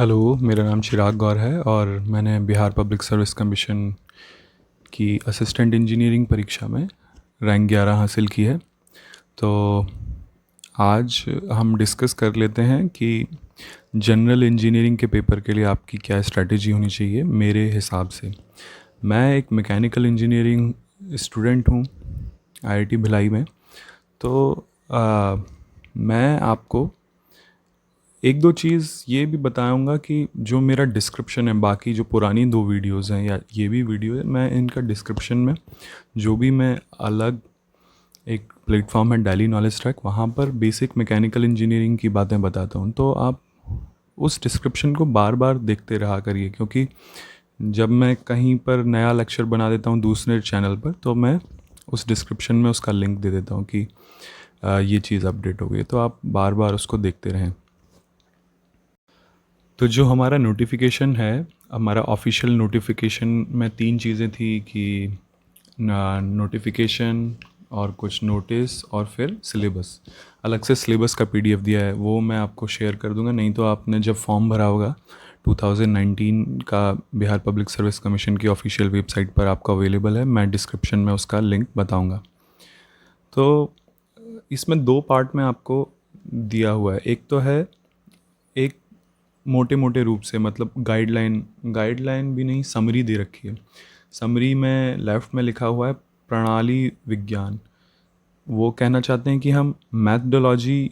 Hello, मेरा नाम चिराग गौर है और मैंने बिहार पब्लिक सर्विस कमीशन की असिस्टेंट इंजीनियरिंग परीक्षा में रैंक 11 हासिल की है। तो आज हम डिस्कस कर लेते हैं कि जनरल इंजीनियरिंग के पेपर के लिए आपकी क्या स्ट्रैटेजी होनी चाहिए। मेरे हिसाब से मैं एक मैकेनिकल इंजीनियरिंग स्टूडेंट हूँ आईआईटी भिलाई में। तो मैं आपको एक दो चीज़ ये भी बताऊंगा कि जो मेरा डिस्क्रिप्शन है, बाकी जो पुरानी दो वीडियोस हैं या ये भी वीडियो है, मैं इनका डिस्क्रिप्शन में जो भी मैं अलग एक प्लेटफॉर्म है डेली नॉलेज ट्रैक, वहाँ पर बेसिक मैकेनिकल इंजीनियरिंग की बातें बताता हूँ। तो आप उस डिस्क्रिप्शन को बार बार देखते रहा करिए, क्योंकि जब मैं कहीं पर नया लेक्चर बना देता हूँ दूसरे चैनल पर, तो मैं उस डिस्क्रिप्शन में उसका लिंक दे देता हूँ कि ये चीज़ अपडेट हो गई। तो आप बार बार उसको देखते रहें। तो जो हमारा नोटिफिकेशन है, हमारा ऑफिशियल नोटिफिकेशन में तीन चीज़ें थी कि नोटिफिकेशन और कुछ नोटिस और फिर सिलेबस। अलग से सिलेबस का पीडीएफ दिया है, वो मैं आपको शेयर कर दूंगा। नहीं तो आपने जब फॉर्म भरा होगा 2019 का, बिहार पब्लिक सर्विस कमीशन की ऑफिशियल वेबसाइट पर आपको अवेलेबल है। मैं डिस्क्रिप्शन में उसका लिंक बताऊंगा। तो इसमें दो पार्ट में आपको दिया हुआ है। एक तो है एक मोटे मोटे रूप से, मतलब गाइडलाइन गाइडलाइन भी नहीं, समरी दे रखी है। समरी में लेफ़्ट में लिखा हुआ है प्रणाली विज्ञान। वो कहना चाहते हैं कि हम मैथडोलॉजी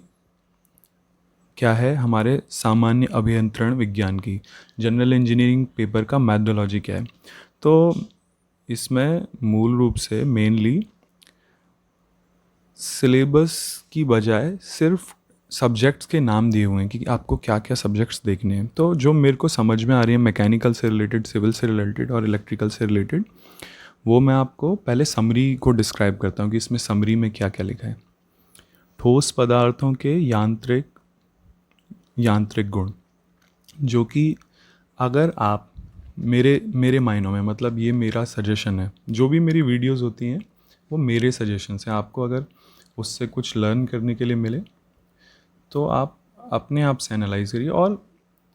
क्या है हमारे सामान्य अभियंत्रण विज्ञान की, जनरल इंजीनियरिंग पेपर का मैथडोलॉजी क्या है। तो इसमें मूल रूप से मेनली सिलेबस की बजाय सिर्फ सब्जेक्ट्स के नाम दिए हुए हैं कि आपको क्या क्या सब्जेक्ट्स देखने हैं। तो जो मेरे को समझ में आ रही है मैकेनिकल से रिलेटेड, सिविल से रिलेटेड और इलेक्ट्रिकल से रिलेटेड, वो मैं आपको पहले समरी को डिस्क्राइब करता हूँ कि इसमें समरी में क्या क्या लिखा है। ठोस पदार्थों के यांत्रिक यांत्रिक गुण, जो कि अगर आप मेरे मेरे मायनों में, मतलब ये मेरा सजेशन है, जो भी मेरी वीडियोस होती हैं वो मेरे सजेशंस हैं। आपको अगर उससे कुछ लर्न करने के लिए मिले तो आप अपने आप से एनालाइज करिए, और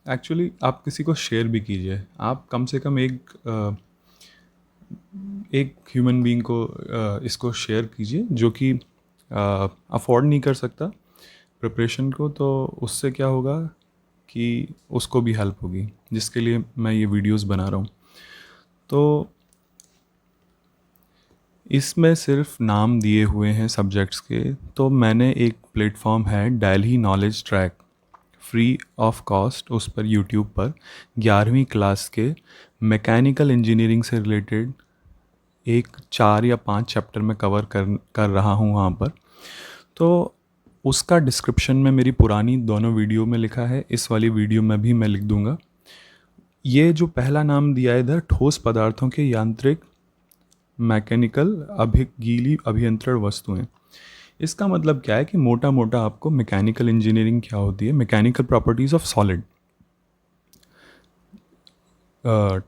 एक्चुअली आप किसी को शेयर भी कीजिए। आप कम से कम एक ह्यूमन बीइंग को इसको शेयर कीजिए जो कि अफोर्ड नहीं कर सकता प्रिपरेशन को। तो उससे क्या होगा कि उसको भी हेल्प होगी, जिसके लिए मैं ये वीडियोस बना रहा हूँ। तो इसमें सिर्फ नाम दिए हुए हैं सब्जेक्ट्स के। तो मैंने एक प्लेटफॉर्म है daily knowledge track, free of cost, उस पर यूट्यूब पर 11वीं क्लास के मैकेनिकल इंजीनियरिंग से रिलेटेड एक 4 या 5 चैप्टर में कवर कर रहा हूँ वहाँ पर। तो उसका डिस्क्रिप्शन में मेरी पुरानी दोनों वीडियो में लिखा है, इस वाली वीडियो में भी मैं लिख दूँगा। ये जो पहला नाम दिया है इधर, ठोस पदार्थों के यांत्रिक मैकेनिकल गीली अभियंत्रण वस्तुएं, इसका मतलब क्या है कि मोटा मोटा आपको मैकेनिकल इंजीनियरिंग क्या होती है, मैकेनिकल प्रॉपर्टीज़ ऑफ सॉलिड,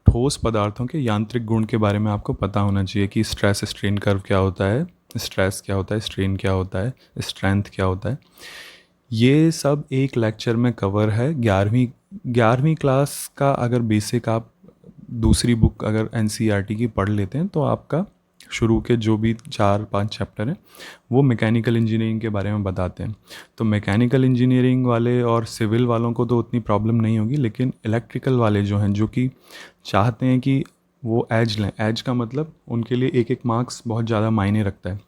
ठोस पदार्थों के यांत्रिक गुण के बारे में आपको पता होना चाहिए कि स्ट्रेस स्ट्रेन कर्व क्या होता है, स्ट्रेस क्या होता है, स्ट्रेन क्या होता है, स्ट्रेंथ क्या होता है। ये सब एक लेक्चर में कवर है। 11वीं क्लास का अगर बेसिक आप दूसरी बुक अगर एनसीईआरटी की पढ़ लेते हैं तो आपका शुरू के जो भी 4-5 चैप्टर हैं वो मैकेनिकल इंजीनियरिंग के बारे में बताते हैं। तो मैकेनिकल इंजीनियरिंग वाले और सिविल वालों को तो उतनी प्रॉब्लम नहीं होगी, लेकिन इलेक्ट्रिकल वाले जो हैं, जो कि चाहते हैं कि वो एज लें, एज का मतलब उनके लिए एक एक मार्क्स बहुत ज़्यादा मायने रखता है।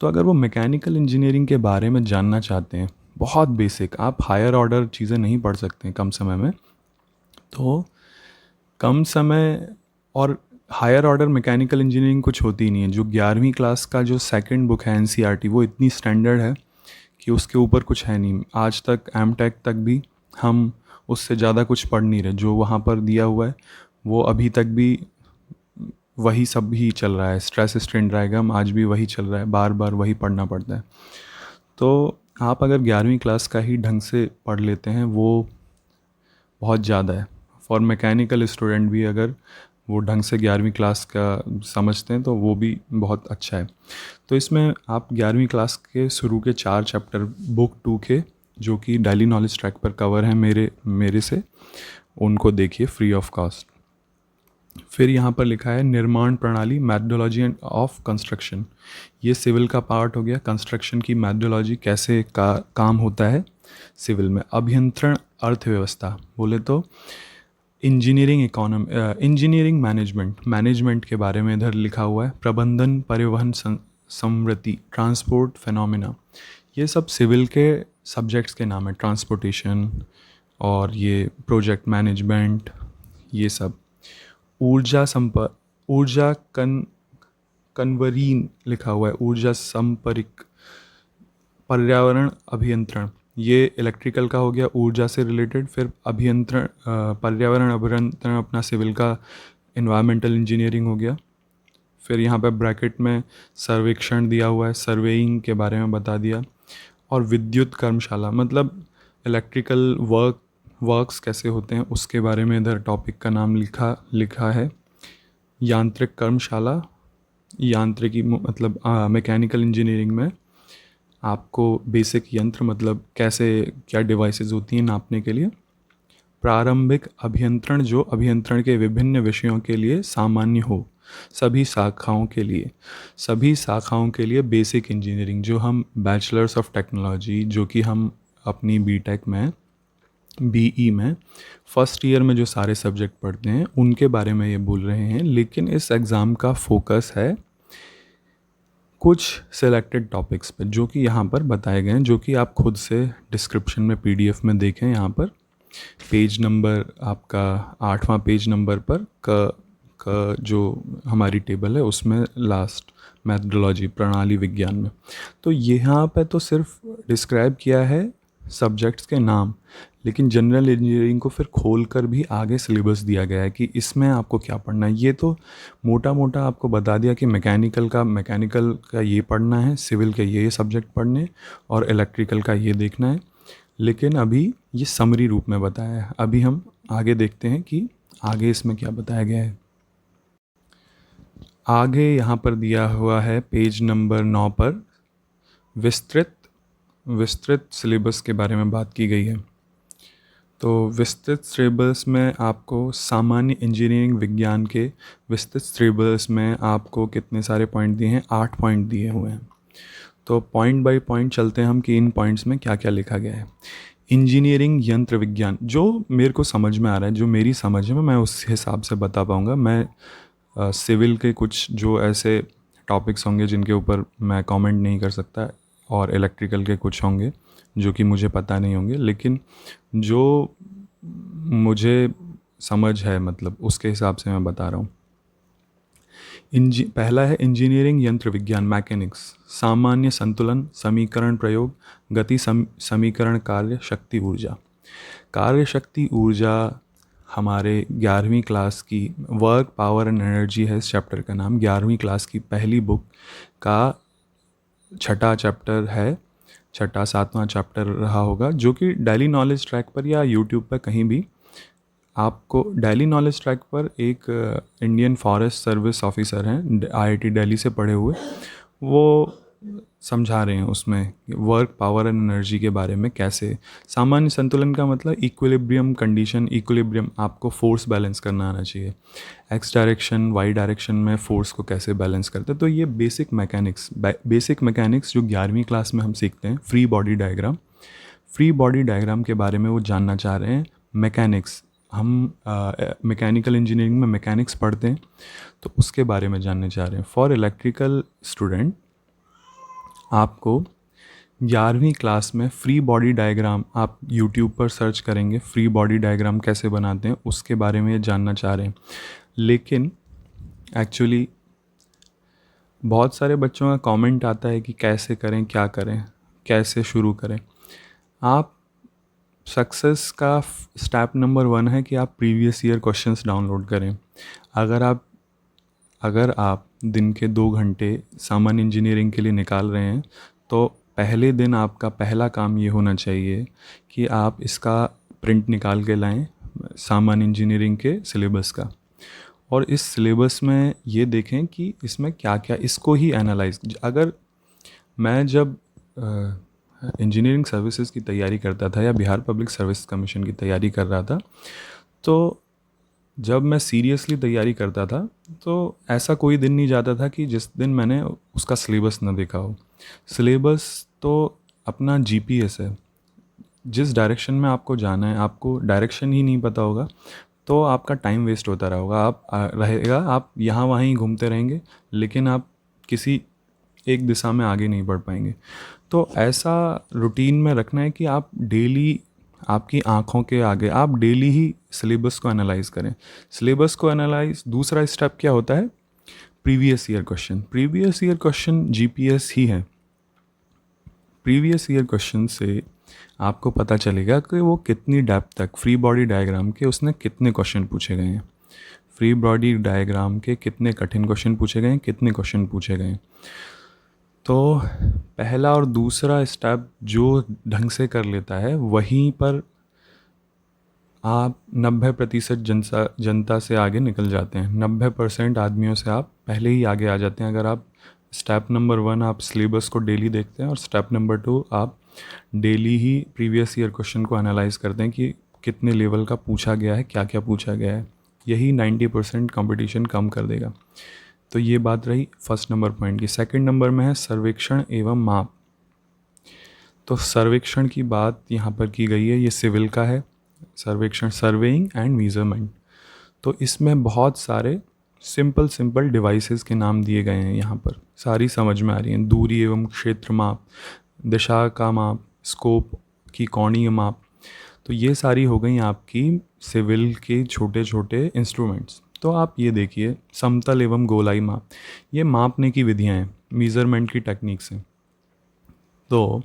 तो अगर वो मैकेनिकल इंजीनियरिंग के बारे में जानना चाहते हैं, बहुत बेसिक, आप हायर ऑर्डर चीज़ें नहीं पढ़ सकते हैं कम समय में। तो कम समय और हायर ऑर्डर मैकेनिकल इंजीनियरिंग कुछ होती ही नहीं है। जो 11वीं क्लास का जो सेकंड बुक है एनसीईआरटी, वो इतनी स्टैंडर्ड है कि उसके ऊपर कुछ है नहीं। आज तक एमटेक तक भी हम उससे ज़्यादा कुछ पढ़ नहीं रहे। जो वहाँ पर दिया हुआ है वो अभी तक भी वही सब ही चल रहा है। स्ट्रेस स्ट्रेन डायग्राम आज भी वही चल रहा है, बार बार वही पढ़ना पड़ता है। तो आप अगर 11वीं क्लास का ही ढंग से पढ़ लेते हैं वो बहुत ज़्यादा है। फॉर मैकेनिकल स्टूडेंट भी अगर वो ढंग से 11वीं क्लास का समझते हैं तो वो भी बहुत अच्छा है। तो इसमें आप 11वीं क्लास के शुरू के 4 चैप्टर बुक 2 के, जो कि डेली नॉलेज ट्रैक पर कवर है मेरे से, उनको देखिए फ्री ऑफ कॉस्ट। फिर यहाँ पर लिखा है निर्माण प्रणाली, मैथडोलॉजी एंड ऑफ कंस्ट्रक्शन। ये सिविल का पार्ट हो गया। कंस्ट्रक्शन की मैथडोलॉजी, कैसे काम होता है सिविल में। अभियंत्रण अर्थव्यवस्था बोले तो इंजीनियरिंग इकोनॉमी, इंजीनियरिंग मैनेजमेंट के बारे में इधर लिखा हुआ है। प्रबंधन, परिवहन, समृद्धि, ट्रांसपोर्ट फेनोमेना, ये सब सिविल के सब्जेक्ट्स के नाम है। ट्रांसपोर्टेशन और ये प्रोजेक्ट मैनेजमेंट, ये सब। ऊर्जा कन्वरीन लिखा हुआ है। ऊर्जा संपरिक, पर्यावरण अभियंत्रण, ये इलेक्ट्रिकल का हो गया, ऊर्जा से रिलेटेड। फिर अभियंत्रण, पर्यावरण अभियंत्रण अपना सिविल का इन्वायरमेंटल इंजीनियरिंग हो गया। फिर यहाँ पे ब्रैकेट में सर्वेक्षण दिया हुआ है, सर्वेइंग के बारे में बता दिया। और विद्युत कर्मशाला मतलब इलेक्ट्रिकल वर्क्स कैसे होते हैं उसके बारे में इधर टॉपिक का नाम लिखा है। यांत्रिक कर्मशाला, यांत्रिकी मतलब मैकेनिकल इंजीनियरिंग में आपको बेसिक यंत्र मतलब कैसे क्या डिवाइसेस होती हैं नापने के लिए। प्रारंभिक अभियंत्रण, जो अभियंत्रण के विभिन्न विषयों के लिए सामान्य हो, सभी शाखाओं के लिए बेसिक इंजीनियरिंग, जो हम बैचलर्स ऑफ टेक्नोलॉजी, जो कि हम अपनी बीटेक में, बीई में फर्स्ट ईयर में जो सारे सब्जेक्ट पढ़ते हैं उनके बारे में ये बोल रहे हैं। लेकिन इस एग्ज़ाम का फोकस है कुछ सिलेक्टेड टॉपिक्स पर, जो कि यहाँ पर बताए गए हैं, जो कि आप खुद से डिस्क्रिप्शन में पीडीएफ में देखें। यहाँ पर पेज नंबर आपका 8वां पेज नंबर पर का जो हमारी टेबल है उसमें लास्ट मैथडोलॉजी, प्रणाली विज्ञान में। तो यहाँ पे तो सिर्फ डिस्क्राइब किया है सब्जेक्ट्स के नाम, लेकिन जनरल इंजीनियरिंग को फिर खोल कर भी आगे सिलेबस दिया गया है कि इसमें आपको क्या पढ़ना है। ये तो मोटा मोटा आपको बता दिया कि मैकेनिकल का ये पढ़ना है, सिविल के ये सब्जेक्ट पढ़ने, और इलेक्ट्रिकल का ये देखना है। लेकिन अभी ये समरी रूप में बताया है। अभी हम आगे देखते हैं कि आगे इसमें क्या बताया गया है। आगे यहाँ पर दिया हुआ है पेज नंबर 9 पर विस्तृत सिलेबस के बारे में बात की गई है। तो विस्तृत सिलेबस में आपको सामान्य इंजीनियरिंग विज्ञान के विस्तृत सिलेबस में आपको कितने सारे पॉइंट दिए हैं, 8 पॉइंट दिए हुए हैं। तो पॉइंट बाय पॉइंट चलते हैं हम कि इन पॉइंट्स में क्या क्या लिखा गया है। इंजीनियरिंग यंत्र विज्ञान, जो मेरे को समझ में आ रहा है, जो मेरी समझ में, मैं उस हिसाब से बता पाऊँगा। मैं सिविल के कुछ जो ऐसे टॉपिक्स होंगे जिनके ऊपर मैं कमेंट नहीं कर सकता, और इलेक्ट्रिकल के कुछ होंगे जो कि मुझे पता नहीं होंगे, लेकिन जो मुझे समझ है मतलब उसके हिसाब से मैं बता रहा हूँ। पहला है इंजीनियरिंग यंत्र विज्ञान, मैकेनिक्स। सामान्य संतुलन, समीकरण प्रयोग, गति समीकरण, कार्य शक्ति ऊर्जा। कार्य शक्ति ऊर्जा हमारे 11वीं क्लास की वर्क पावर एंड एनर्जी है इस चैप्टर का नाम। 11वीं क्लास की पहली बुक का छठा चैप्टर है, छठा 7वां चैप्टर रहा होगा, जो कि डेली नॉलेज ट्रैक पर या यूट्यूब पर कहीं भी आपको, डेली नॉलेज ट्रैक पर एक इंडियन फॉरेस्ट सर्विस ऑफिसर हैं आईआईटी दिल्ली से पढ़े हुए, वो समझा रहे हैं उसमें वर्क पावर एंड एनर्जी के बारे में। कैसे सामान्य संतुलन का मतलब इक्विलिब्रियम कंडीशन, इक्विलिब्रियम आपको फोर्स बैलेंस करना आना चाहिए, एक्स डायरेक्शन वाई डायरेक्शन में फोर्स को कैसे बैलेंस करते हैं। तो ये बेसिक मैकेनिक्स जो 11वीं क्लास में हम सीखते हैं। फ्री बॉडी डायग्राम के बारे में वो जानना चाह रहे हैं। मैकेनिक्स, हम मैकेनिकल इंजीनियरिंग में मैकेनिक्स पढ़ते हैं तो उसके बारे में जानने चाह रहे हैं। फॉर इलेक्ट्रिकल स्टूडेंट आपको 11वीं क्लास में फ्री बॉडी डायग्राम, आप यूट्यूब पर सर्च करेंगे फ्री बॉडी डायग्राम कैसे बनाते हैं, उसके बारे में ये जानना चाह रहे हैं। लेकिन एक्चुअली बहुत सारे बच्चों का कमेंट आता है कि कैसे करें, क्या करें, कैसे शुरू करें। आप सक्सेस का स्टेप नंबर 1 है कि आप प्रीवियस ईयर क्वेश्चंस डाउनलोड करें। अगर आप दिन के 2 घंटे सामान्य इंजीनियरिंग के लिए निकाल रहे हैं तो पहले दिन आपका पहला काम ये होना चाहिए कि आप इसका प्रिंट निकाल के लाएं सामान्य इंजीनियरिंग के सिलेबस का, और इस सिलेबस में ये देखें कि इसमें क्या क्या, इसको ही एनालाइज। अगर मैं जब इंजीनियरिंग सर्विसेज की तैयारी करता था या बिहार पब्लिक सर्विस कमीशन की तैयारी कर रहा था, तो जब मैं सीरियसली तैयारी करता था तो ऐसा कोई दिन नहीं जाता था कि जिस दिन मैंने उसका सिलेबस ना देखा हो। सिलेबस तो अपना जीपीएस है। जिस डायरेक्शन में आपको जाना है, आपको डायरेक्शन ही नहीं पता होगा तो आपका टाइम वेस्ट होता रहेगा। आप यहाँ वहाँ ही घूमते रहेंगे, लेकिन आप किसी एक दिशा में आगे नहीं बढ़ पाएंगे। तो ऐसा रूटीन में रखना है कि आप डेली, आपकी आंखों के आगे आप डेली ही सिलेबस को एनालाइज करें। सिलेबस को एनालाइज, दूसरा स्टेप क्या होता है? Previous year question. Previous year question GPS ही है। प्रीवियस ईयर क्वेश्चन से आपको पता चलेगा कि वो कितनी डेप्थ तक फ्री बॉडी डायग्राम के उसने कितने क्वेश्चन पूछे गए हैं, फ्री बॉडी डायग्राम के कितने कठिन क्वेश्चन पूछे गए हैं, कितने क्वेश्चन पूछे गए हैं। तो पहला और दूसरा स्टेप जो ढंग से कर लेता है, वहीं पर आप 90% जनता से आगे निकल जाते हैं। 90% आदमियों से आप पहले ही आगे आ जाते हैं। अगर आप स्टेप नंबर 1 आप सिलेबस को डेली देखते हैं, और स्टेप नंबर 2 आप डेली ही प्रीवियस ईयर क्वेश्चन को एनालाइज करते हैं कि कितने लेवल का पूछा गया है, क्या क्या पूछा गया है। यही 90% कंपटीशन कम कर देगा। तो ये बात रही फर्स्ट नंबर पॉइंट की। सेकंड नंबर में है सर्वेक्षण एवं माप। तो सर्वेक्षण की बात यहाँ पर की गई है, ये सिविल का है। सर्वेक्षण, सर्वेइंग एंड मेजरमेंट। तो इसमें बहुत सारे सिंपल डिवाइसेस के नाम दिए गए हैं, यहाँ पर सारी समझ में आ रही हैं। दूरी एवं क्षेत्र माप, दिशा का माप, स्कोप की कोणीय माप। तो ये सारी हो गई आपकी सिविल के छोटे छोटे इंस्ट्रूमेंट्स। तो आप ये देखिए, समतल एवं गोलाई माप, ये मापने की विधियाँ हैं, मेज़रमेंट की टेक्निक्स हैं। तो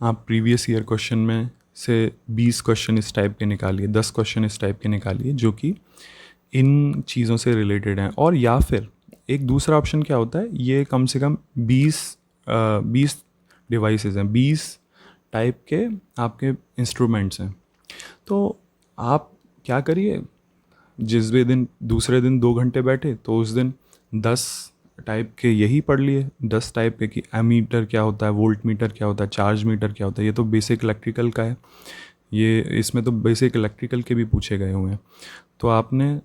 आप प्रीवियस ईयर क्वेश्चन में से 20 क्वेश्चन इस टाइप के निकालिए, 10 क्वेश्चन इस टाइप के निकालिए जो कि इन चीज़ों से रिलेटेड हैं। और या फिर एक दूसरा ऑप्शन क्या होता है, ये कम से कम 20 डिवाइसेस हैं, 20 टाइप के आपके इंस्ट्रूमेंट्स हैं। तो आप क्या करिए, जिस भी दिन दूसरे दिन 2 घंटे बैठे तो उस दिन 10 टाइप के यही पढ़ लिए। 10 टाइप के कि एमीटर क्या होता है, वोल्ट मीटर क्या होता है, चार्ज मीटर क्या होता है। ये तो बेसिक इलेक्ट्रिकल का है, ये इसमें तो बेसिक इलेक्ट्रिकल के भी पूछे गए हुए हैं। तो आपने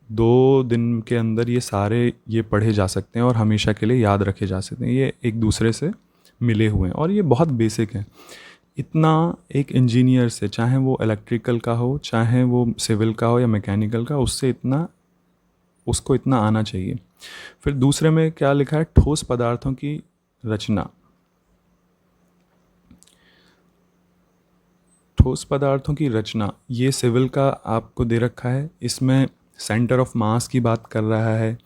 2 दिन के अंदर ये सारे ये पढ़े जा सकते हैं और हमेशा के लिए याद रखे जा सकते हैं। ये एक दूसरे से मिले हुए हैं और ये बहुत बेसिक है। इतना एक इंजीनियर से, चाहे वो इलेक्ट्रिकल का हो, चाहे वो सिविल का हो या मैकेनिकल का, उसको इतना आना चाहिए। फिर दूसरे में क्या लिखा है, ठोस पदार्थों की रचना। ठोस पदार्थों की रचना ये सिविल का आपको दे रखा है। इसमें सेंटर ऑफ मास की बात कर रहा है,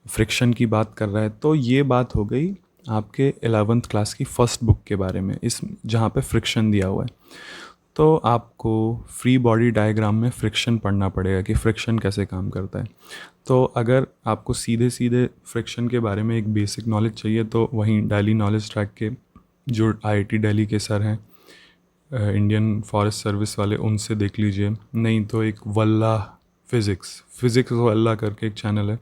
फ्रिक्शन की बात कर रहा है। तो ये बात हो गई आपके 11th क्लास की फर्स्ट बुक के बारे में, इस जहाँ पे फ्रिक्शन दिया हुआ है। तो आपको फ्री बॉडी डायग्राम में फ्रिक्शन पढ़ना पड़ेगा कि फ्रिक्शन कैसे काम करता है। तो अगर आपको सीधे सीधे फ्रिक्शन के बारे में एक बेसिक नॉलेज चाहिए तो वहीं दिल्ली नॉलेज ट्रैक के जो आईआईटी दिल्ली के सर हैं, इंडियन फॉरेस्ट सर्विस वाले, उनसे देख लीजिए। नहीं तो एक वल्ला फिज़िक्स वल्ला करके एक चैनल है,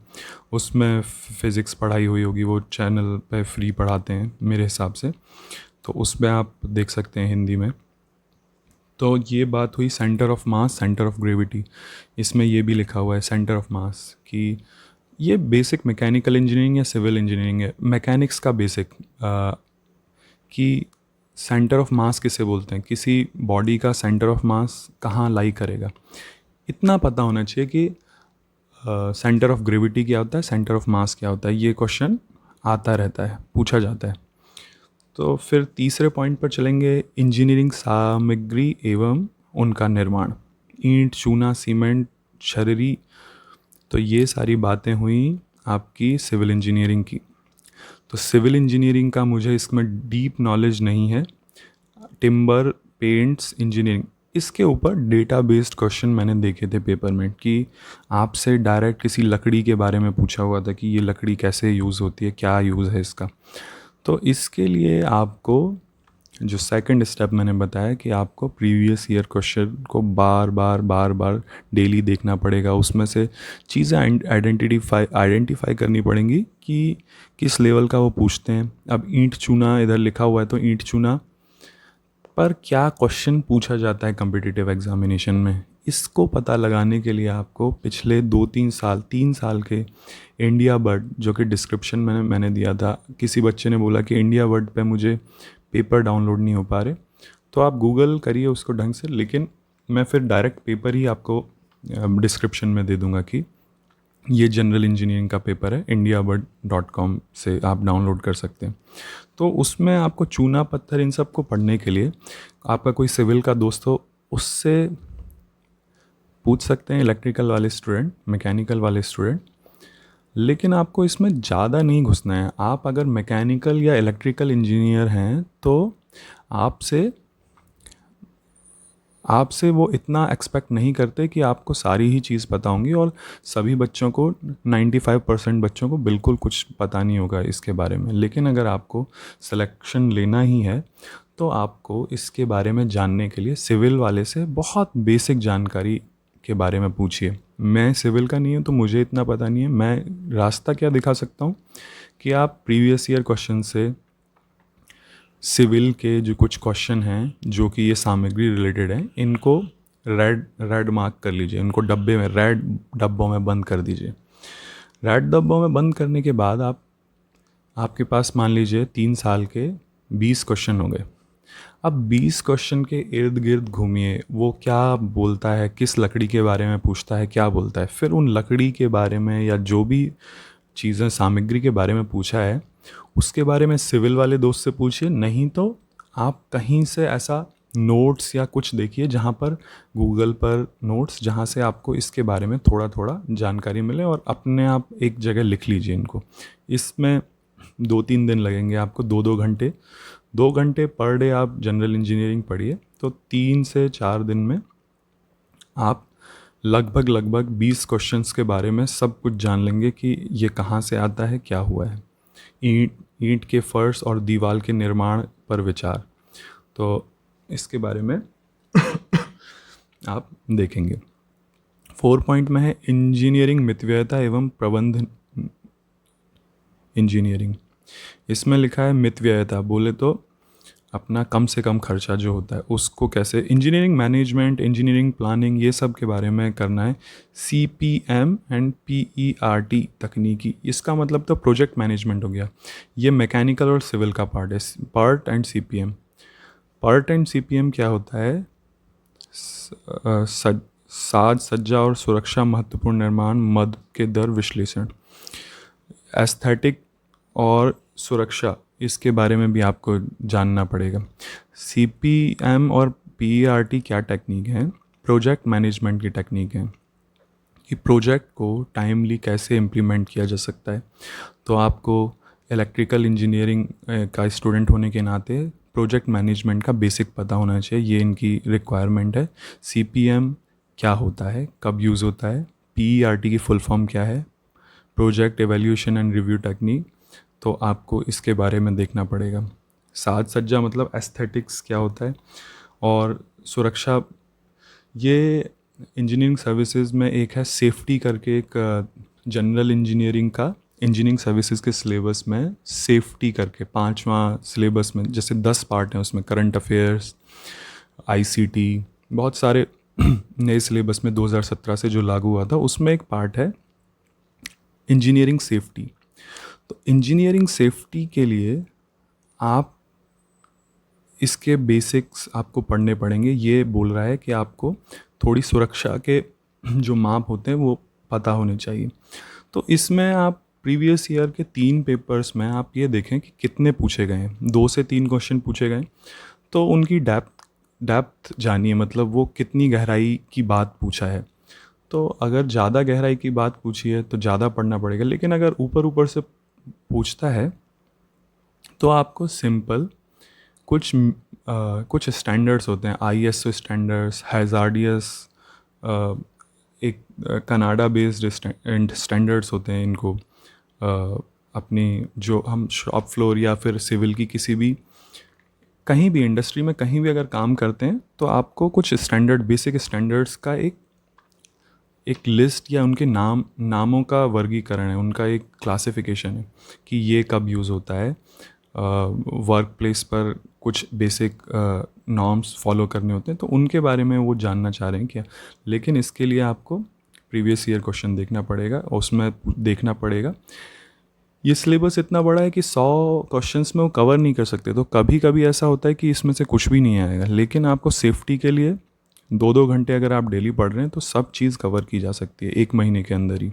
उसमें फ़िज़िक्स पढ़ाई हुई होगी, वो चैनल पे फ्री पढ़ाते हैं मेरे हिसाब से। तो उसमें आप देख सकते हैं हिंदी में। तो ये बात हुई centre of mass, centre of gravity. इसमें ये भी लिखा हुआ है सेंटर ऑफ मास कि ये बेसिक मैकेनिकल इंजीनियरिंग या सिविल इंजीनियरिंग है, मैकेनिक्स का बेसिक, कि सेंटर ऑफ मास किसे बोलते हैं, किसी बॉडी का सेंटर ऑफ मास कहाँ लाई करेगा। इतना पता होना चाहिए कि सेंटर ऑफ ग्रेविटी क्या होता है, सेंटर ऑफ मास क्या होता है। ये क्वेश्चन आता रहता है, पूछा जाता है। तो फिर तीसरे पॉइंट पर चलेंगे, इंजीनियरिंग सामग्री एवं उनका निर्माण। ईंट, चूना, सीमेंट, छर्री। तो ये सारी बातें हुई आपकी सिविल इंजीनियरिंग की। तो सिविल इंजीनियरिंग का मुझे इसमें डीप नॉलेज नहीं है। टिम्बर, पेंट्स, इंजीनियरिंग, इसके ऊपर डेटा बेस्ड क्वेश्चन मैंने देखे थे पेपर में, कि आपसे डायरेक्ट किसी लकड़ी के बारे में पूछा हुआ था कि ये लकड़ी कैसे यूज़ होती है, क्या यूज़ है इसका। तो इसके लिए आपको जो सेकंड स्टेप मैंने बताया कि आपको प्रीवियस ईयर क्वेश्चन को बार बार डेली देखना पड़ेगा। उसमें से चीज़ें आइडेंटिफाई करनी पड़ेंगी कि किस लेवल का वो पूछते हैं। अब ईंट चूना इधर लिखा हुआ है, तो ईंट चूना पर क्या क्वेश्चन पूछा जाता है कम्पिटिटिव एग्जामिनेशन में, इसको पता लगाने के लिए आपको पिछले 2-3 साल 3 साल के इंडिया बर्ड, जो कि डिस्क्रिप्शन में मैंने दिया था, किसी बच्चे ने बोला कि इंडिया बर्ड पे मुझे पेपर डाउनलोड नहीं हो पा रहे, तो आप गूगल करिए उसको ढंग से, लेकिन मैं फिर डायरेक्ट पेपर ही आपको डिस्क्रिप्शन में दे दूंगा कि ये जनरल इंजीनियरिंग का पेपर है, indiabird.com से आप डाउनलोड कर सकते हैं। तो उसमें आपको चूना पत्थर इन सब को पढ़ने के लिए आपका कोई सिविल का दोस्त हो, उससे पूछ सकते हैं, इलेक्ट्रिकल वाले स्टूडेंट, मैकेनिकल वाले स्टूडेंट। लेकिन आपको इसमें ज़्यादा नहीं घुसना है। आप अगर मैकेनिकल या इलेक्ट्रिकल इंजीनियर हैं तो आपसे आपसे वो इतना एक्सपेक्ट नहीं करते कि आपको सारी ही चीज़ पता होंगी, और सभी बच्चों को 95% बच्चों को बिल्कुल कुछ पता नहीं होगा इसके बारे में। लेकिन अगर आपको सिलेक्शन लेना ही है तो आपको इसके बारे में जानने के लिए सिविल वाले से बहुत बेसिक जानकारी के बारे में पूछिए। मैं सिविल का नहीं हूँ तो मुझे इतना पता नहीं है। मैं रास्ता क्या दिखा सकता हूँ कि आप प्रीवियस ईयर क्वेश्चन से सिविल के जो कुछ क्वेश्चन हैं जो कि ये सामग्री रिलेटेड हैं, इनको रेड मार्क कर लीजिए, इनको डब्बे में, रेड डब्बों में बंद कर दीजिए। रेड डब्बों में बंद करने के बाद आपके पास मान लीजिए 3 साल के 20 क्वेश्चन हो गए। अब 20 क्वेश्चन के इर्द गिर्द घूमिए, वो क्या बोलता है, किस लकड़ी के बारे में पूछता है, क्या बोलता है, फिर उन लकड़ी के बारे में या जो भी चीज़ें सामग्री के बारे में पूछा है उसके बारे में सिविल वाले दोस्त से पूछिए। नहीं तो आप कहीं से ऐसा नोट्स या कुछ देखिए जहाँ पर, गूगल पर नोट्स, जहाँ से आपको इसके बारे में थोड़ा थोड़ा जानकारी मिले, और अपने आप एक जगह लिख लीजिए इनको। इसमें 2-3 दिन लगेंगे आपको, 2-2 घंटे, 2 घंटे पर डे आप जनरल इंजीनियरिंग पढ़िए, तो 3 से 4 दिन में आप लगभग 20 क्वेश्चंस के बारे में सब कुछ जान लेंगे कि ये कहाँ से आता है, क्या हुआ है। ईंट के फर्श और दीवार के निर्माण पर विचार, तो इसके बारे में आप देखेंगे। 4 पॉइंट में है इंजीनियरिंग मितव्ययता एवं प्रबंध इंजीनियरिंग। इसमें लिखा है मितव्ययता, बोले तो अपना कम से कम खर्चा जो होता है उसको कैसे, इंजीनियरिंग मैनेजमेंट, इंजीनियरिंग प्लानिंग, ये सब के बारे में करना है। CPM एंड PERT तकनीकी, इसका मतलब तो प्रोजेक्ट मैनेजमेंट हो गया। ये मैकेनिकल और सिविल का पार्ट है, PERT and CPM। PERT and CPM क्या होता है? साज सज्जा और सुरक्षा, महत्वपूर्ण निर्माण, मद के दर विश्लेषण, एस्थेटिक और सुरक्षा, इसके बारे में भी आपको जानना पड़ेगा। CPM और PERT क्या टेक्निक है? प्रोजेक्ट मैनेजमेंट की टेक्निक है कि प्रोजेक्ट को टाइमली कैसे इम्प्लीमेंट किया जा सकता है। तो आपको इलेक्ट्रिकल इंजीनियरिंग का स्टूडेंट होने के नाते प्रोजेक्ट मैनेजमेंट का बेसिक पता होना चाहिए, ये इनकी रिक्वायरमेंट है। CPM क्या होता है, कब यूज़ होता है, PERT की फुल फॉर्म क्या है, project evaluation and review technique, तो आपको इसके बारे में देखना पड़ेगा। साज सज्जा मतलब एस्थेटिक्स क्या होता है, और सुरक्षा, ये इंजीनियरिंग सर्विसेज में एक है सेफ्टी करके, एक जनरल इंजीनियरिंग का, इंजीनियरिंग सर्विसेज के सिलेबस में सेफ्टी करके 5वां सिलेबस में, जैसे 10 पार्ट हैं उसमें, करंट अफेयर्स, ICT, बहुत सारे नए सिलेबस में 2017 से जो लागू हुआ था, उसमें एक पार्ट है इंजीनियरिंग सेफ्टी। तो इंजीनियरिंग सेफ्टी के लिए आप इसके बेसिक्स आपको पढ़ने पड़ेंगे। ये बोल रहा है कि आपको थोड़ी सुरक्षा के जो माप होते हैं वो पता होने चाहिए। तो इसमें आप प्रीवियस ईयर के 3 पेपर्स में आप ये देखें कि कितने पूछे गए हैं। 2 से 3 क्वेश्चन पूछे गए, तो उनकी डेप्थ जानिए, मतलब वो कितनी गहराई की बात पूछा है। तो अगर ज़्यादा गहराई की बात पूछी है तो ज़्यादा पढ़ना पड़ेगा, लेकिन अगर ऊपर ऊपर से पूछता है तो आपको सिंपल कुछ स्टैंडर्ड्स होते हैं, ISO स्टैंडर्ड्स, हैज़ार्डियस, एक कनाडा बेस्ड स्टैंडर्ड्स होते हैं। इनको अपनी जो हम शॉप फ्लोर या फिर सिविल की किसी भी, कहीं भी इंडस्ट्री में कहीं भी अगर काम करते हैं तो आपको कुछ स्टैंडर्ड, बेसिक स्टैंडर्ड्स का एक लिस्ट या उनके नामों का वर्गीकरण है, उनका एक क्लासिफिकेशन है कि ये कब यूज़ होता है। वर्क प्लेस पर कुछ बेसिक नॉर्म्स फॉलो करने होते हैं, तो उनके बारे में वो जानना चाह रहे हैं क्या। लेकिन इसके लिए आपको प्रीवियस ईयर क्वेश्चन देखना पड़ेगा, और उसमें देखना पड़ेगा। ये सिलेबस इतना बड़ा है कि 100 क्वेश्चंस में वो कवर नहीं कर सकते, तो कभी कभी ऐसा होता है कि इसमें से कुछ भी नहीं आएगा। लेकिन आपको सेफ्टी के लिए 2-2 घंटे अगर आप डेली पढ़ रहे हैं तो सब चीज़ कवर की जा सकती है 1 महीने के अंदर ही,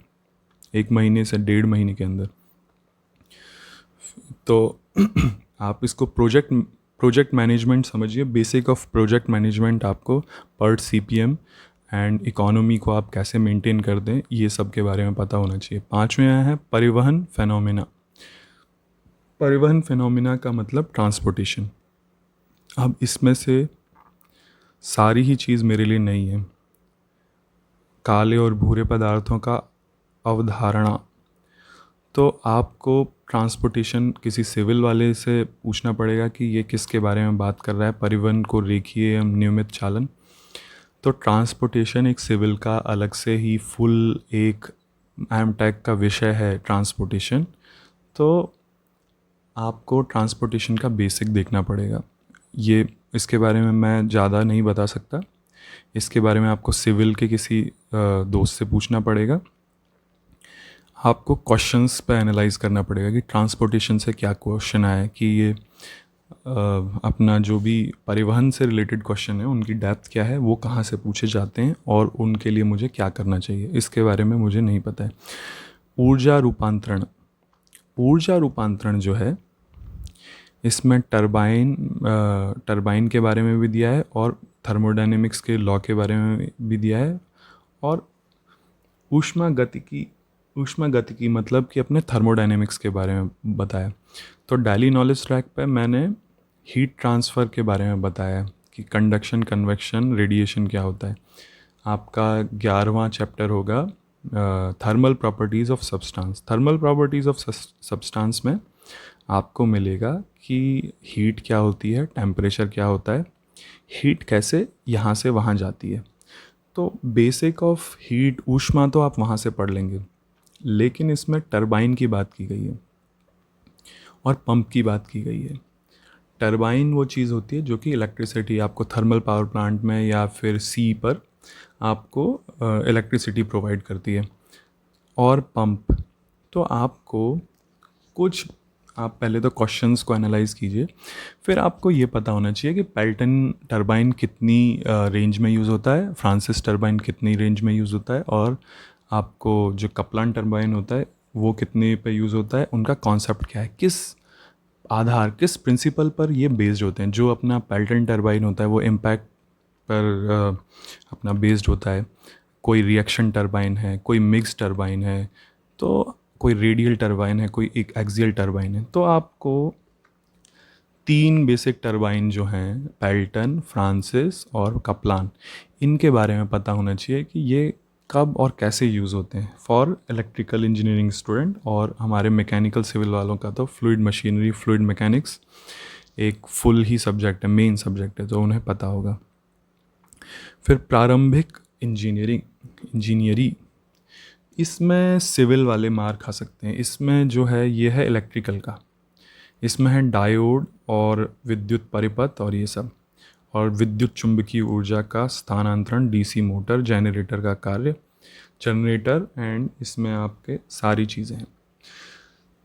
1 महीने से 1.5 महीने के अंदर। तो आप इसको प्रोजेक्ट मैनेजमेंट समझिए, बेसिक ऑफ प्रोजेक्ट मैनेजमेंट आपको पर्ट CPM एंड इकोनॉमी को आप कैसे मेंटेन कर दें, ये सब के बारे में पता होना चाहिए। 5वें आया है परिवहन फेनोमेना। परिवहन फेनोमेना का मतलब ट्रांसपोर्टेशन। अब इसमें से सारी ही चीज़ मेरे लिए नहीं है। काले और भूरे पदार्थों का अवधारणा, तो आपको ट्रांसपोर्टेशन किसी सिविल वाले से पूछना पड़ेगा कि ये किसके बारे में बात कर रहा है, परिवहन को रेखीय एवं नियमित चालन। तो ट्रांसपोर्टेशन एक सिविल का अलग से ही फुल एक एमटेक का विषय है ट्रांसपोर्टेशन। तो आपको ट्रांसपोर्टेशन का बेसिक देखना पड़ेगा। ये इसके बारे में मैं ज़्यादा नहीं बता सकता, इसके बारे में आपको सिविल के किसी दोस्त से पूछना पड़ेगा। आपको क्वेश्चंस पे एनालाइज करना पड़ेगा कि ट्रांसपोर्टेशन से क्या क्वेश्चन आया, कि ये अपना जो भी परिवहन से रिलेटेड क्वेश्चन है उनकी डेप्थ क्या है, वो कहाँ से पूछे जाते हैं और उनके लिए मुझे क्या करना चाहिए, इसके बारे में मुझे नहीं पता है। ऊर्जा रूपांतरण, ऊर्जा रूपांतरण जो है इसमें टरबाइन के बारे में भी दिया है और थर्मोडायनेमिक्स के लॉ के बारे में भी दिया है, और ऊष्मागतिकी मतलब कि अपने थर्मोडायनेमिक्स के बारे में बताया। तो डेली नॉलेज ट्रैक पे मैंने हीट ट्रांसफ़र के बारे में बताया कि कंडक्शन, कन्वेक्शन, रेडिएशन क्या होता है। आपका 11वां चैप्टर होगा thermal properties of substance. Thermal properties of substance में आपको मिलेगा कि हीट क्या होती है, टेम्परेचर क्या होता है, हीट कैसे यहाँ से वहाँ जाती है। तो बेसिक ऑफ हीट, ऊष्मा तो आप वहाँ से पढ़ लेंगे, लेकिन इसमें टरबाइन की बात की गई है और पंप की बात की गई है। टरबाइन वो चीज़ होती है जो कि इलेक्ट्रिसिटी आपको थर्मल पावर प्लांट में या फिर सी पर आपको इलेक्ट्रिसिटी प्रोवाइड करती है। और पंप, तो आपको कुछ, आप पहले तो क्वेश्चंस को एनालाइज कीजिए, फिर आपको ये पता होना चाहिए कि पेल्टन टरबाइन कितनी रेंज में यूज़ होता है, फ्रांसिस टरबाइन कितनी रेंज में यूज़ होता है, और आपको जो कपलान टरबाइन होता है वो कितने पे यूज़ होता है, उनका कॉन्सेप्ट क्या है, किस आधार, किस प्रिंसिपल पर ये बेस्ड होते हैं। जो अपना पेल्टन टरबाइन होता है वो इम्पैक्ट पर अपना बेस्ड होता है, कोई रिएक्शन टरबाइन है, कोई मिक्स टरबाइन है, तो कोई रेडियल टरबाइन है, कोई एक एक्सियल टरबाइन है। तो आपको 3 बेसिक टरबाइन जो हैं, पेल्टन, फ्रांसिस और कपलान, इनके बारे में पता होना चाहिए कि ये कब और कैसे यूज़ होते हैं फॉर इलेक्ट्रिकल इंजीनियरिंग स्टूडेंट। और हमारे मैकेनिकल सिविल वालों का तो फ्लूइड मशीनरी, फ्लूइड मैकेनिक्स एक फुल ही सब्जेक्ट है, मेन सब्जेक्ट है, तो उन्हें पता होगा। फिर प्रारंभिक इंजीनियरी, इसमें सिविल वाले मार खा सकते हैं। इसमें जो है ये है इलेक्ट्रिकल का, इसमें है डायोड और विद्युत परिपथ और ये सब, और विद्युत चुंबकीय ऊर्जा का स्थानांतरण, डीसी मोटर, जनरेटर का कार्य, जनरेटर, एंड इसमें आपके सारी चीज़ें हैं।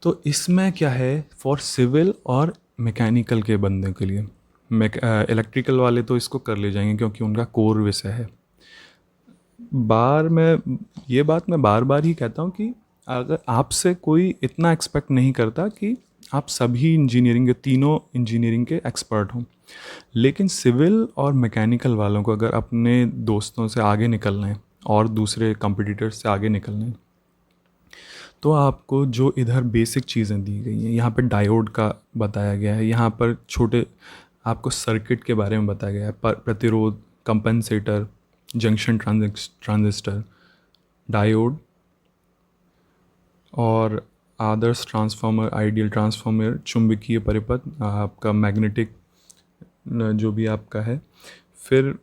तो इसमें क्या है फॉर सिविल और मैकेनिकल के बंदे के लिए, इलेक्ट्रिकल वाले तो इसको कर ले जाएंगे क्योंकि उनका कोर विषय है। ये बात मैं बार बार ही कहता हूँ कि अगर आपसे कोई इतना एक्सपेक्ट नहीं करता कि आप सभी इंजीनियरिंग के, तीनों इंजीनियरिंग के एक्सपर्ट हों, लेकिन सिविल और मैकेनिकल वालों को अगर अपने दोस्तों से आगे निकलना है और दूसरे कंपटीटर्स से आगे निकलना है, तो आपको जो इधर बेसिक चीज़ें दी गई हैं, यहाँ पर डायोड का बताया गया है, यहाँ पर छोटे आपको सर्किट के बारे में बताया गया है, प्रतिरोध, कंपनसेटर, जंक्शन ट्रांजिस्टर, डायोड और आदर्श ट्रांसफार्मर, आइडियल ट्रांसफार्मर, चुंबकीय परिपथ, आपका मैग्नेटिक जो भी आपका है। फिर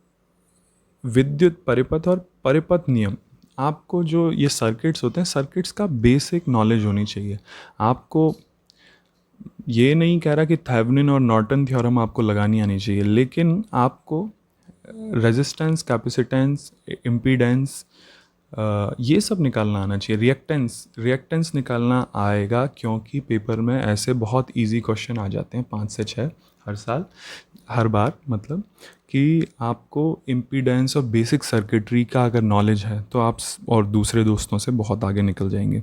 विद्युत परिपथ और परिपथ नियम, आपको जो ये सर्किट्स होते हैं, सर्किट्स का बेसिक नॉलेज होनी चाहिए। आपको ये नहीं कह रहा कि थेवेनिन और नॉर्टन थ्योरम आपको लगानी आनी चाहिए, लेकिन आपको रेजिस्टेंस, कैपेसिटेंस, इम्पीडेंस, ये सब निकालना आना चाहिए। रिएक्टेंस रिएक्टेंस निकालना आएगा, क्योंकि पेपर में ऐसे बहुत इजी क्वेश्चन आ जाते हैं 5 से 6 हर साल, हर बार, मतलब कि आपको इम्पीडेंस और बेसिक सर्किटरी का अगर नॉलेज है तो आप और दूसरे दोस्तों से बहुत आगे निकल जाएंगे।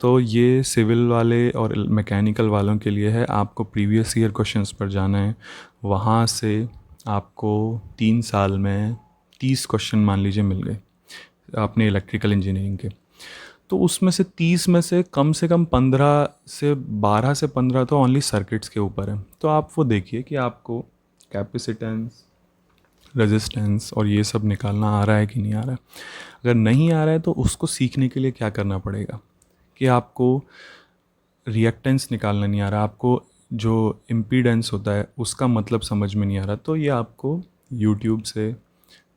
तो ये सिविल वाले और मैकेनिकल वालों के लिए है। आपको प्रीवियस ईयर क्वेश्चंस पर जाना है, वहाँ से आपको 3 साल में 30 क्वेश्चन मान लीजिए मिल गए अपने इलेक्ट्रिकल इंजीनियरिंग के। तो उसमें से 30 में से कम 12 से 15 तो ओनली सर्किट्स के ऊपर है। तो आप वो देखिए कि आपको कैपेसिटेंस, रेजिस्टेंस और ये सब निकालना आ रहा है कि नहीं आ रहा है। अगर नहीं आ रहा है तो उसको सीखने के लिए क्या करना पड़ेगा कि आपको रिएक्टेंस निकालना नहीं आ रहा, आपको जो इम्पीडेंस होता है उसका मतलब समझ में नहीं आ रहा, तो ये आपको यूट्यूब से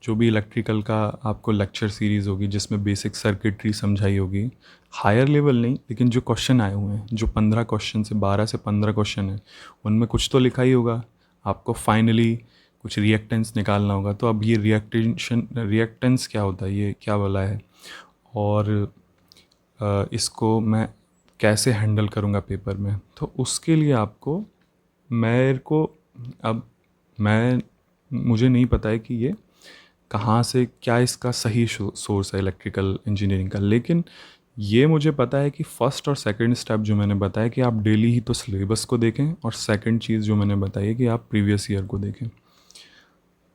जो भी इलेक्ट्रिकल का आपको लेक्चर सीरीज़ होगी जिसमें बेसिक सर्किटरी समझाई होगी, हायर लेवल नहीं, लेकिन जो क्वेश्चन आए हुए हैं, जो 15 क्वेश्चन से 12 से 15 क्वेश्चन है, उनमें कुछ तो लिखा ही होगा। आपको फाइनली कुछ रिएक्टेंस निकालना होगा। तो अब ये रिएक्टेंस क्या होता है, ये क्या बोला है, और इसको मैं कैसे हैंडल करूँगा पेपर में, तो उसके लिए आपको, मेरे को, अब मैं, मुझे नहीं पता है कि ये कहाँ से, क्या इसका सही सोर्स है इलेक्ट्रिकल इंजीनियरिंग का, लेकिन ये मुझे पता है कि फर्स्ट और सेकंड स्टेप जो मैंने बताया कि आप डेली ही तो सिलेबस को देखें, और सेकंड चीज़ जो मैंने बताई है कि आप प्रीवियस ईयर को देखें,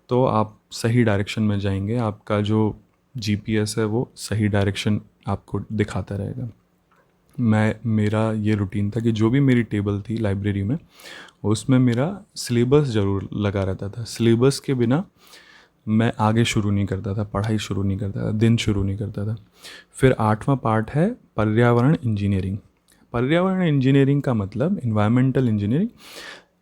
तो आप सही डायरेक्शन में जाएंगे। आपका जो जीपीएस है वो सही डायरेक्शन आपको दिखाता रहेगा। मेरा ये रूटीन था कि जो भी मेरी टेबल थी लाइब्रेरी में, उसमें मेरा सिलेबस ज़रूर लगा रहता था। सिलेबस के बिना मैं आगे शुरू नहीं करता था, पढ़ाई शुरू नहीं करता था, दिन शुरू नहीं करता था। फिर 8वां पार्ट है पर्यावरण इंजीनियरिंग। पर्यावरण इंजीनियरिंग का मतलब इन्वायरमेंटल इंजीनियरिंग।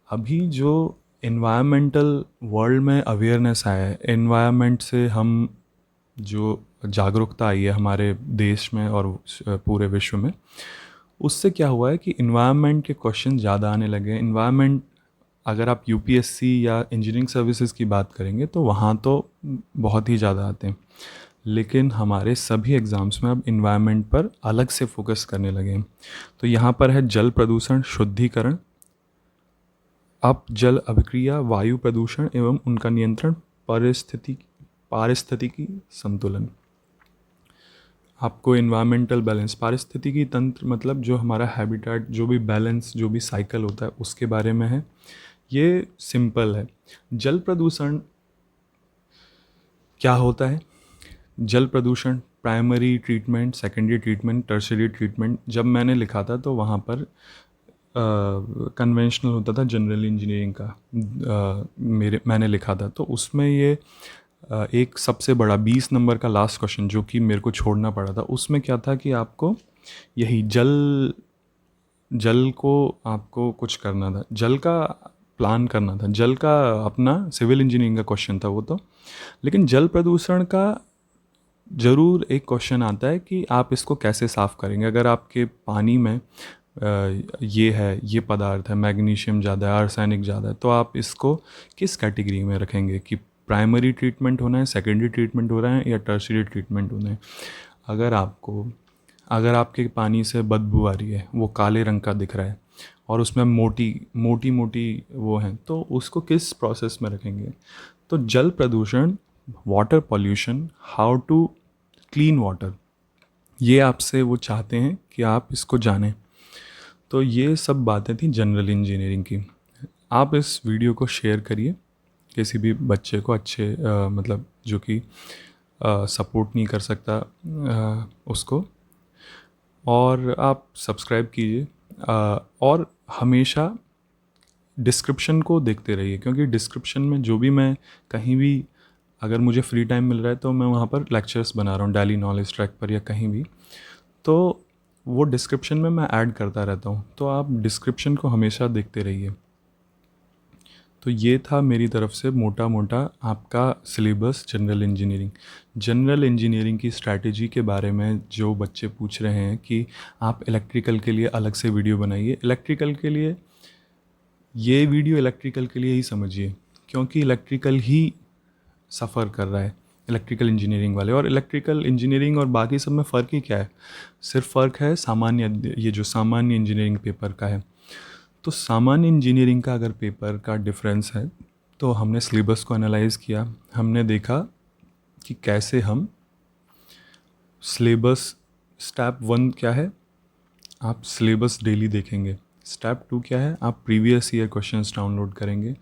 अभी जो इन्वायरमेंटल वर्ल्ड में अवेयरनेस आया है, इन्वायरमेंट से हम जो जागरूकता आई है हमारे देश में और पूरे विश्व में, उससे क्या हुआ है कि इन्वायरमेंट के क्वेश्चन ज़्यादा आने लगे। इन्वायरमेंट, अगर आप यूपीएससी या इंजीनियरिंग सर्विसेज की बात करेंगे तो वहाँ तो बहुत ही ज़्यादा आते हैं, लेकिन हमारे सभी एग्ज़ाम्स में अब इन्वायरमेंट पर अलग से फोकस करने लगे हैं। तो यहाँ पर है जल प्रदूषण शुद्धिकरण, अप जल अभिक्रिया, वायु प्रदूषण एवं उनका नियंत्रण, पारिस्थितिकी संतुलन। आपको इन्वायरमेंटल बैलेंस, पारिस्थितिकी तंत्र मतलब जो हमारा हैबिटेट, जो भी बैलेंस, जो भी साइकिल होता है उसके बारे में है। ये सिंपल है। जल प्रदूषण क्या होता है? जल प्रदूषण, primary treatment, secondary treatment, tertiary treatment. जब मैंने लिखा था तो वहाँ पर कन्वेंशनल होता था जनरल इंजीनियरिंग का, मैंने लिखा था, तो उसमें ये एक सबसे बड़ा 20 नंबर का लास्ट क्वेश्चन जो कि मेरे को छोड़ना पड़ा था, उसमें क्या था कि आपको यही जल को आपको कुछ करना था, जल का प्लान करना था, जल का अपना सिविल इंजीनियरिंग का क्वेश्चन था वो तो। लेकिन जल प्रदूषण का ज़रूर एक क्वेश्चन आता है कि आप इसको कैसे साफ़ करेंगे। अगर आपके पानी में ये पदार्थ है, मैग्नीशियम ज़्यादा है, आर्सेनिक ज़्यादा है, तो आप इसको किस कैटेगरी में रखेंगे कि प्राइमरी ट्रीटमेंट होना है, सेकेंडरी ट्रीटमेंट हो रहा है, या टर्शरी ट्रीटमेंट होना है। अगर आपके पानी से बदबू आ रही है, वो काले रंग का दिख रहा है और उसमें मोटी मोटी वो हैं, तो उसको किस प्रोसेस में रखेंगे। तो जल प्रदूषण, water pollution, how to clean water, ये आपसे वो चाहते हैं कि आप इसको जानें। तो ये सब बातें थी जनरल इंजीनियरिंग की। आप इस वीडियो को शेयर करिए किसी भी बच्चे को, अच्छे मतलब जो कि सपोर्ट नहीं कर सकता उसको, और आप सब्सक्राइब कीजिए, और हमेशा डिस्क्रिप्शन को देखते रहिए, क्योंकि डिस्क्रिप्शन में जो भी मैं कहीं भी, अगर मुझे फ्री टाइम मिल रहा है तो मैं वहाँ पर लेक्चर्स बना रहा हूँ डेली नॉलेज ट्रैक पर या कहीं भी, तो वो डिस्क्रिप्शन में मैं ऐड करता रहता हूँ, तो आप डिस्क्रिप्शन को हमेशा देखते रहिए। तो ये था मेरी तरफ से मोटा मोटा आपका सिलेबस जनरल इंजीनियरिंग की स्ट्रैटेजी के बारे में। जो बच्चे पूछ रहे हैं कि आप इलेक्ट्रिकल के लिए अलग से वीडियो बनाइए, इलेक्ट्रिकल के लिए ये वीडियो इलेक्ट्रिकल के लिए ही समझिए, क्योंकि इलेक्ट्रिकल ही सफ़र कर रहा है, इलेक्ट्रिकल इंजीनियरिंग वाले। और इलेक्ट्रिकल इंजीनियरिंग और बाकी सब में फ़र्क ही क्या है, सिर्फ फ़र्क है सामान्य, ये जो सामान्य इंजीनियरिंग पेपर का है। तो सामान्य इंजीनियरिंग का अगर पेपर का डिफरेंस है, तो हमने सिलेबस को एनालाइज़ किया, हमने देखा कि कैसे हम सिलेबस, स्टेप 1 क्या है, आप सिलेबस डेली देखेंगे। स्टेप 2 क्या है, आप प्रीवियस ईयर क्वेश्चंस डाउनलोड करेंगे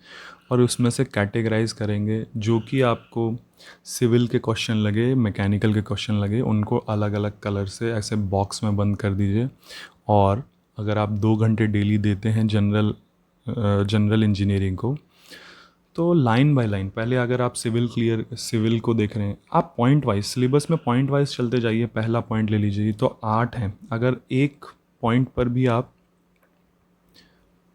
और उसमें से कैटेगराइज करेंगे। जो कि आपको सिविल के क्वेश्चन लगे, मैकेनिकल के क्वेश्चन लगे, उनको अलग अलग कलर से ऐसे बॉक्स में बंद कर दीजिए। और अगर आप 2 घंटे डेली देते हैं जनरल इंजीनियरिंग को, तो लाइन बाय लाइन, पहले अगर आप सिविल को देख रहे हैं, आप पॉइंट वाइज, सिलेबस में पॉइंट वाइज चलते जाइए। पहला पॉइंट ले लीजिए, तो 8 हैं, अगर एक पॉइंट पर भी आप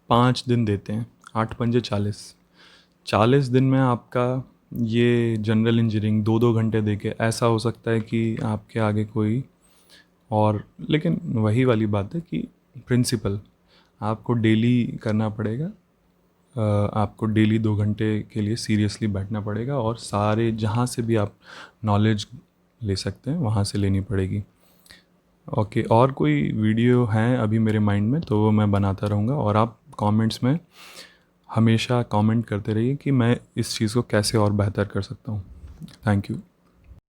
5 दिन देते हैं, 8 पंजे 40 दिन में आपका ये जनरल इंजीनियरिंग 2-2 घंटे देके, ऐसा हो सकता है कि आपके आगे कोई और, लेकिन वही वाली बात है कि प्रिंसिपल आपको डेली करना पड़ेगा। आपको डेली 2 घंटे के लिए सीरियसली बैठना पड़ेगा और सारे जहाँ से भी आप नॉलेज ले सकते हैं वहाँ से लेनी पड़ेगी। ओके, और कोई वीडियो हैं अभी मेरे माइंड में तो वो मैं बनाता रहूँगा, और आप कमेंट्स में हमेशा कमेंट करते रहिए कि मैं इस चीज़ को कैसे और बेहतर कर सकता हूँ। Thank you.